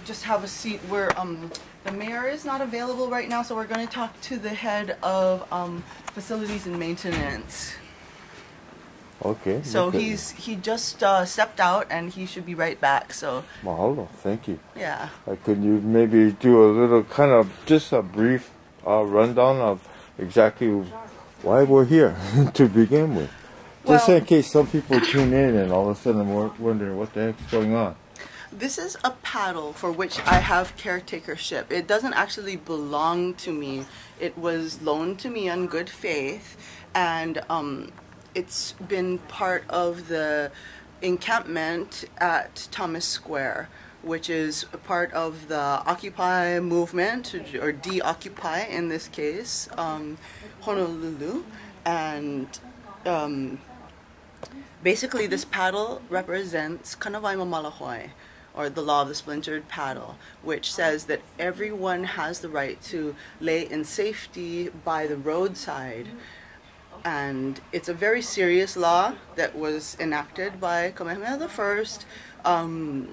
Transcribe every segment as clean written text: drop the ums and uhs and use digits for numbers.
just have a seat where the mayor is not available right now, so we're going to talk to the head of facilities and maintenance. Okay. So he just stepped out and he should be right back. So. Mahalo, thank you. Yeah. Could you maybe do a little kind of just a brief rundown of exactly why we're here to begin with? Just in case some people tune in and all of a sudden we're wondering what the heck's going on. This is a paddle for which I have caretakership. It doesn't actually belong to me. It was loaned to me on good faith, and it's been part of the encampment at Thomas Square, which is a part of the Occupy movement, or de-occupy in this case, Honolulu. And basically this paddle represents Kanawai Mamalahoi, or the law of the splintered paddle, which says that everyone has the right to lay in safety by the roadside. And it's a very serious law that was enacted by Kamehameha I.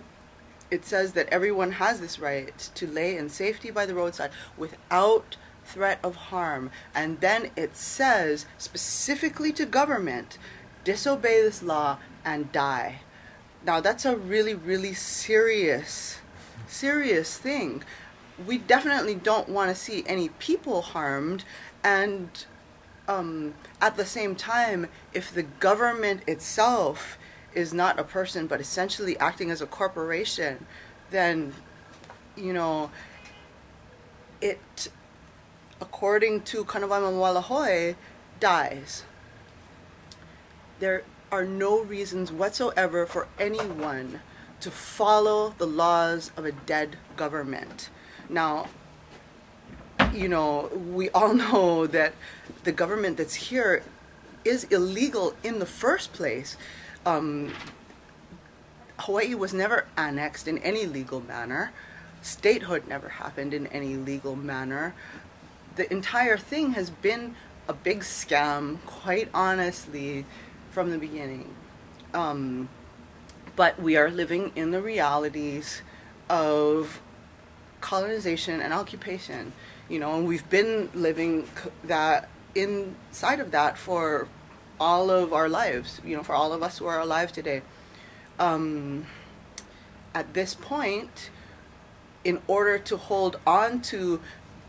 It says that everyone has this right to lay in safety by the roadside without threat of harm. And then it says specifically to government, disobey this law and die. Now that's a really, really serious thing. We definitely don't want to see any people harmed, and at the same time, if the government itself is not a person but essentially acting as a corporation, then, you know, it, according to Kanawai Mamalahoi, dies. There are no reasons whatsoever for anyone to follow the laws of a dead government. Now, you know, we all know that the government that's here is illegal in the first place. Hawaii was never annexed in any legal manner. Statehood never happened in any legal manner. The entire thing has been a big scam, quite honestly, from the beginning. But we are living in the realities of colonization and occupation, you know, and we've been living that inside of that for all of our lives, you know, for all of us who are alive today. At this point, in order to hold on to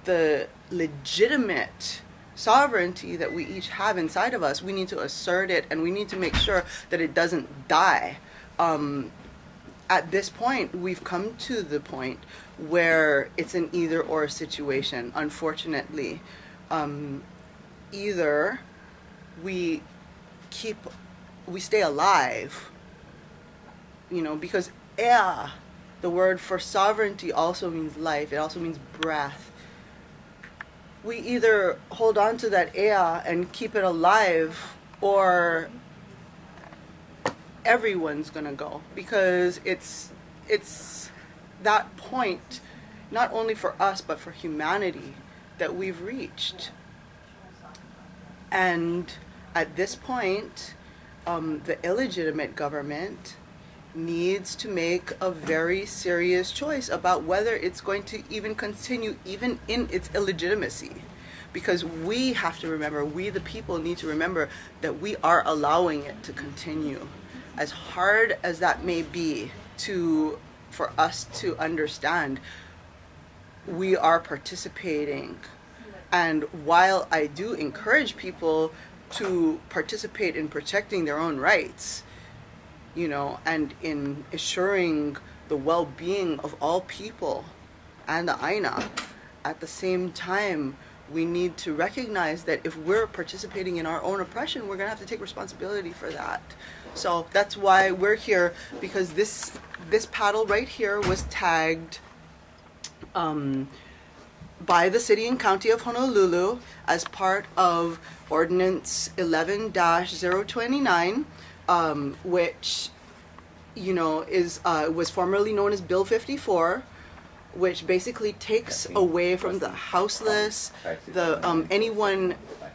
the legitimate sovereignty that we each have inside of us, we need to assert it, and we need to make sure that it doesn't die. At this point, we've come to the point where it's an either-or situation, unfortunately. Either we stay alive, you know, because ea, the word for sovereignty, also means life. It also means breath. We either hold on to that ea and keep it alive, or everyone's gonna go, because it's that point, not only for us but for humanity, that we've reached. And at this point, the illegitimate government needs to make a very serious choice about whether it's going to even continue, even in its illegitimacy. Because we have to remember, we the people need to remember, that we are allowing it to continue. As hard as that may be for us to understand, we are participating. And while I do encourage people to participate in protecting their own rights, you know, and in assuring the well-being of all people and the Aina, at the same time, we need to recognize that if we're participating in our own oppression, we're going to have to take responsibility for that. So that's why we're here, because this paddle right here was tagged by the City and County of Honolulu as part of Ordinance 11-029, which, you know, was formerly known as Bill 54, which basically takes away from the houseless, anyone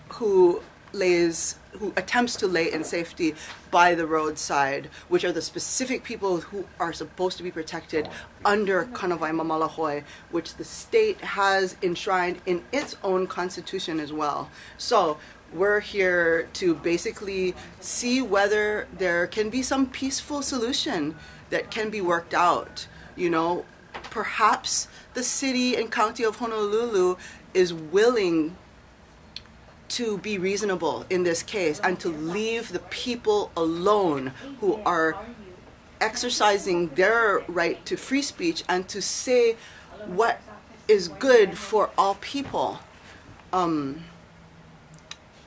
who attempts to lay in safety by the roadside, which are the specific people who are supposed to be protected under Kanawai Mamalahoe, which the state has enshrined in its own constitution as well. So we're here to basically see whether there can be some peaceful solution that can be worked out. You know, perhaps the city and county of Honolulu is willing to be reasonable in this case and to leave the people alone who are exercising their right to free speech and to say what is good for all people.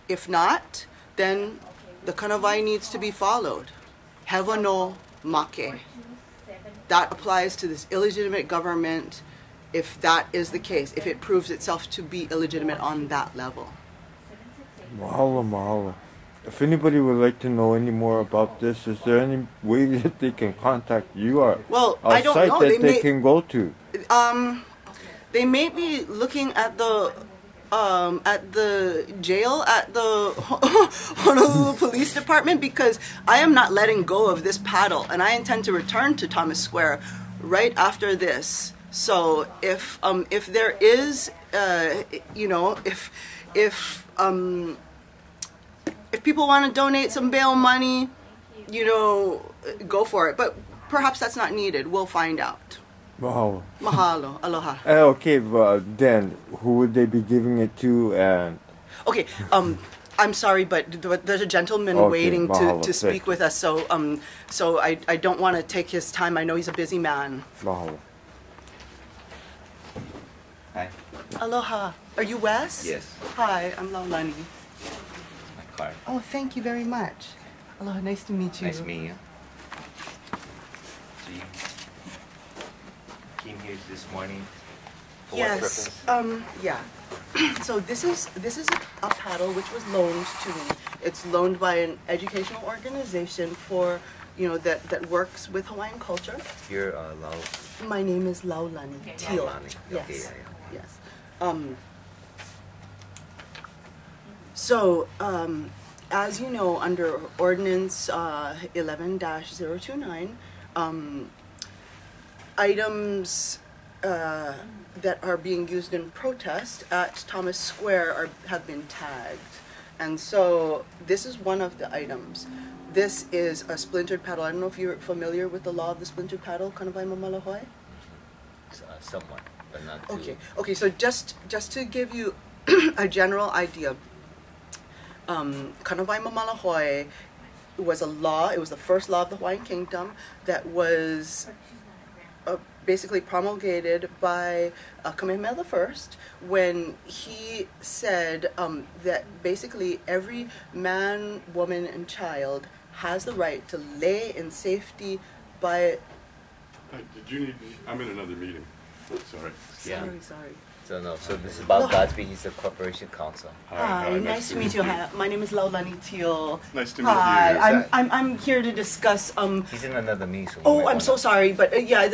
If not, then the kanawai needs to be followed. Hewa no make. That applies to this illegitimate government if that is the case, if it proves itself to be illegitimate on that level. Mahalo, mahalo. If anybody would like to know any more about this, is there any way that they can contact you or I don't site know. that they can go to? They may be looking at the jail at the Honolulu Police Department, because I am not letting go of this paddle, and I intend to return to Thomas Square right after this. So if there is, you know, if people want to donate some bail money, you know, go for it. But perhaps that's not needed. We'll find out. Mahalo. Mahalo. Aloha. Okay, but then who would they be giving it to? And okay, I'm sorry, but there's a gentleman waiting to speak with us. So so I don't want to take his time. I know he's a busy man. Mahalo. Hi. Aloha. Are you Wes? Yes. Hi, I'm Laulanai. My card. Oh, thank you very much. Aloha, nice to meet you. Nice meeting you. So you came here this morning for what Yes. purpose? Yeah. So this is a paddle which was loaned to me. It's loaned by an educational organization for, you know, that works with Hawaiian culture. You're Lau. My name is Laulanai Teal. Laulanai. Yes. Okay, yeah. Yes. So, as you know, under Ordinance 11-029, items that are being used in protest at Thomas Square have been tagged. And so this is one of the items. This is a splintered paddle. I don't know if you're familiar with the law of the splintered paddle, Kanawai Mamalahoe? Somewhat, but not too. Okay. Okay. So just to give you a general idea, Kanawai Mamalahoe was a law. It was the first law of the Hawaiian Kingdom that was basically promulgated by Kamehameha I, when he said that basically every man, woman, and child has the right to lay in safety by. Did you need me? I'm in another meeting. Sorry. Yeah. Sorry. So no. So this is about Godspeed. He's the corporation counsel. Hi, nice to meet you. Hi, my name is Laulanai Teal. Nice to meet you. Hi, I'm here to discuss. He's in another meeting. So Oh, I'm so sorry, but yeah,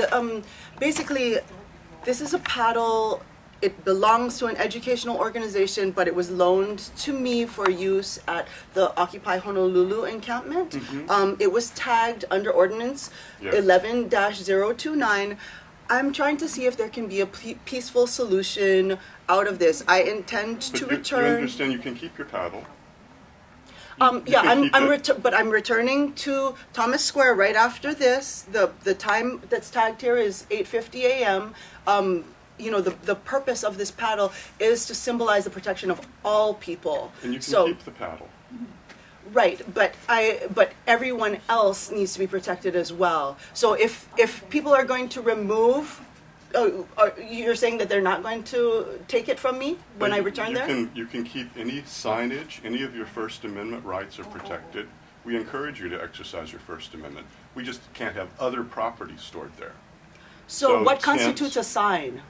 basically, this is a paddle. It belongs to an educational organization, but it was loaned to me for use at the Occupy Honolulu encampment. It was tagged under Ordinance 11-029. I'm trying to see if there can be a peaceful solution out of this. I intend to return. You understand you can keep your paddle. Yeah, I'm returning to Thomas Square right after this. The time that's tagged here is 8:50 a.m. You know, the purpose of this paddle is to symbolize the protection of all people. And you can keep the paddle. Right, but everyone else needs to be protected as well. So if people are going to remove, you're saying that they're not going to take it from me when I return there? You can keep any signage, any of your First Amendment rights are protected. We encourage you to exercise your First Amendment. We just can't have other property stored there. So what constitutes a sign?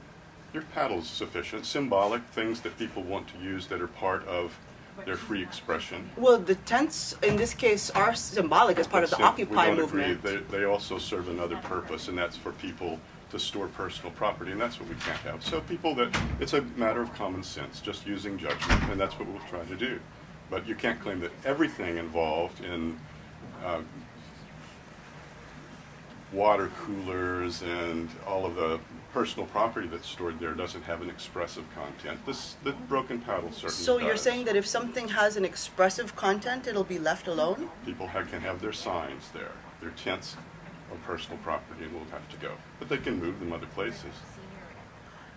Your paddle is sufficient. Symbolic things that people want to use that are part of their free expression. Well, the tents in this case are symbolic as part of the Occupy movement. Agree. They also serve another purpose, and that's for people to store personal property, and that's what we can't have. So it's a matter of common sense, just using judgment, and that's what we'll try to do. But you can't claim that everything involved in water coolers and all of the personal property that's stored there doesn't have an expressive content. The broken paddle certainly So does. you're saying that if something has an expressive content, it'll be left alone? People can have their signs there, their tents on personal property, and will have to go. But they can move them other places,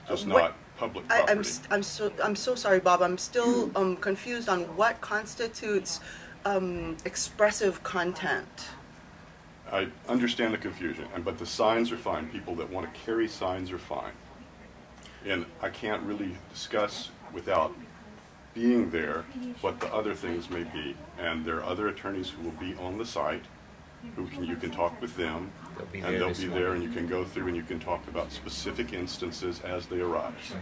just not public property. I'm so sorry, Bob. I'm still confused on what constitutes expressive content. I understand the confusion, but the signs are fine. People that want to carry signs are fine. And I can't really discuss without being there what the other things may be. And there are other attorneys who will be on the site, you can talk with them, and they'll be there, and you can go through and you can talk about specific instances as they arise.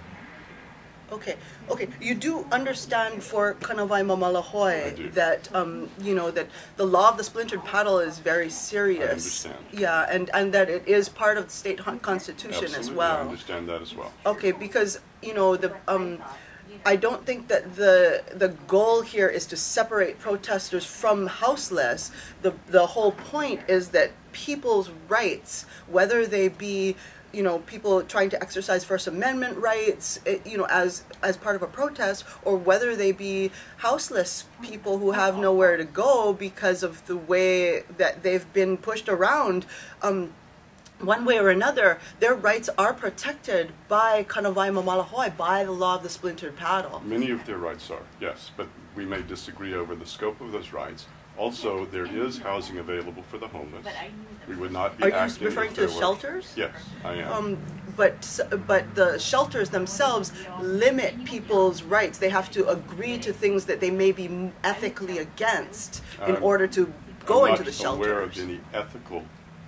Okay. You do understand for Kanawai Mamalahoe that that the law of the splintered paddle is very serious. I understand. Yeah, and that it is part of the state constitution. Absolutely, as well. I understand that as well. Okay, because I don't think that the goal here is to separate protesters from houseless. The whole point is that people's rights, whether they be people trying to exercise First Amendment rights, as part of a protest, or whether they be houseless people who have nowhere to go because of the way that they've been pushed around, one way or another, their rights are protected by Kanawai Mamalahoe, by the law of the splintered paddle. Many of their rights are, yes, but we may disagree over the scope of those rights. Also, there is housing available for the homeless. We would not be Are you referring to shelters? Yes, I am. But the shelters themselves limit people's rights. They have to agree to things that they may be ethically against in order to go into the shelters. I'm not aware of any ethical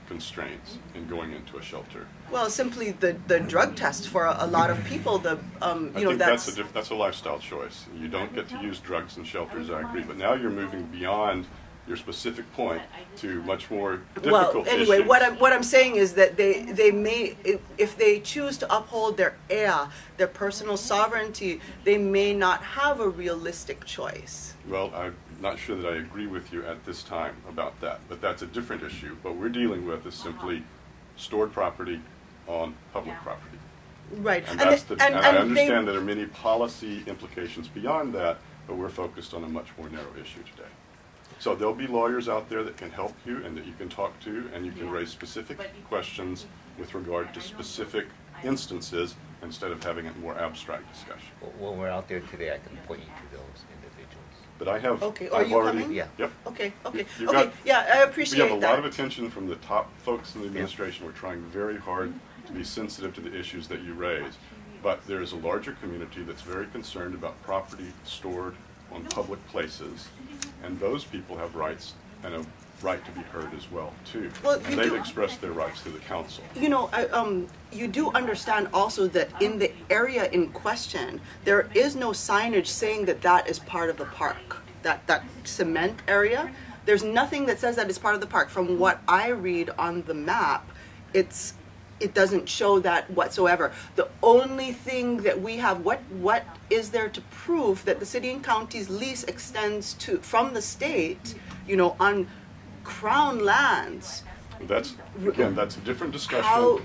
constraints in going into a shelter. Well, simply the drug test for a lot of people. I think that's a lifestyle choice. You don't get to use drugs in shelters, I agree. But now you're moving beyond your specific point to much more difficult anyway, issues. what I'm saying is that they may, if they choose to uphold their their personal sovereignty, they may not have a realistic choice. Well, I'm not sure that I agree with you at this time about that, but that's a different issue. What we're dealing with is simply stored property on public property. Right. And I understand there are many policy implications beyond that, but we're focused on a much more narrow issue today. So there'll be lawyers out there that can help you and that you can talk to, and you can raise specific questions with regard to specific instances instead of having a more abstract discussion. When we're out there today, I can point you to those individuals. But I have. Okay. Are you coming? Yeah. Yep. Okay. Yeah, I appreciate that. We have a lot of attention from the top folks in the administration. We're trying very hard to be sensitive to the issues that you raise. But there is a larger community that's very concerned about property stored on public places, and those people have rights and a right to be heard as well too. Well, and they've expressed their rights to the council. You do understand also that in the area in question, there is no signage saying that is part of the park. That cement area, there's nothing that says that it's part of the park. From what I read on the map, it doesn't show that whatsoever. The only thing that we have, what is there to prove that the city and county's lease extends from the state, on Crown lands? That's a different discussion.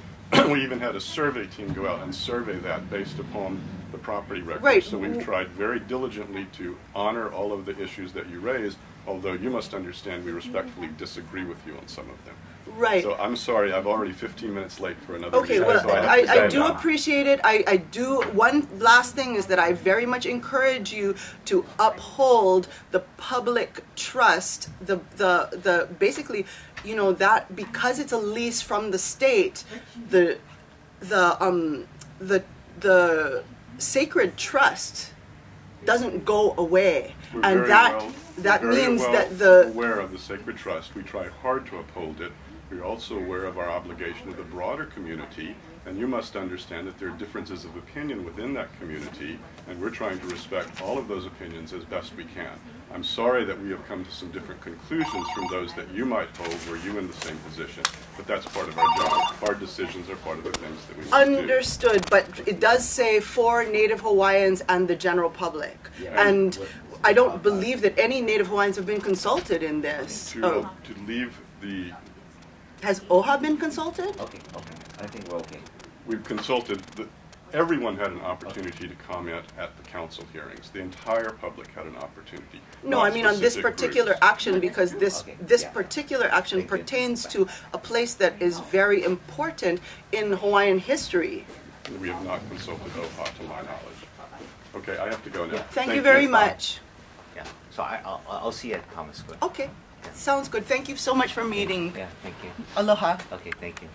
We even had a survey team go out and survey that based upon the property records. Right. So we've tried very diligently to honor all of the issues that you raise, although you must understand we respectfully disagree with you on some of them. Right. So I'm sorry, I'm already 15 minutes late for another Okay, meeting, well, so I do appreciate it. I do. One last thing is that I very much encourage you to uphold the public trust, the basically, that because it's a lease from the state, the sacred trust doesn't go away. We're And that means that aware of the sacred trust. We try hard to uphold it. We're also aware of our obligation to the broader community, and you must understand that there are differences of opinion within that community, and we're trying to respect all of those opinions as best we can. I'm sorry that we have come to some different conclusions from those that you might hold were you in the same position, but that's part of our job. Our decisions are part of the things that we must do. Understood, but it does say for Native Hawaiians and the general public. Yeah, And I don't believe that any Native Hawaiians have been consulted in this. To leave the, Has OHA been consulted? Okay, okay. I think we're okay. we've consulted, everyone had an opportunity to comment at the council hearings. The entire public had an opportunity. No, not I mean on this specific particular groups. action, because this Okay, this yeah. particular action Thank you. pertains to a place that is very important in Hawaiian history. We have not consulted OHA to my knowledge. Okay, I have to go now. Thank you very much. Yeah. So I'll see you at Common Square. Okay, sounds good. Thank you so much for meeting. Yeah, thank you. Aloha. Okay, thank you.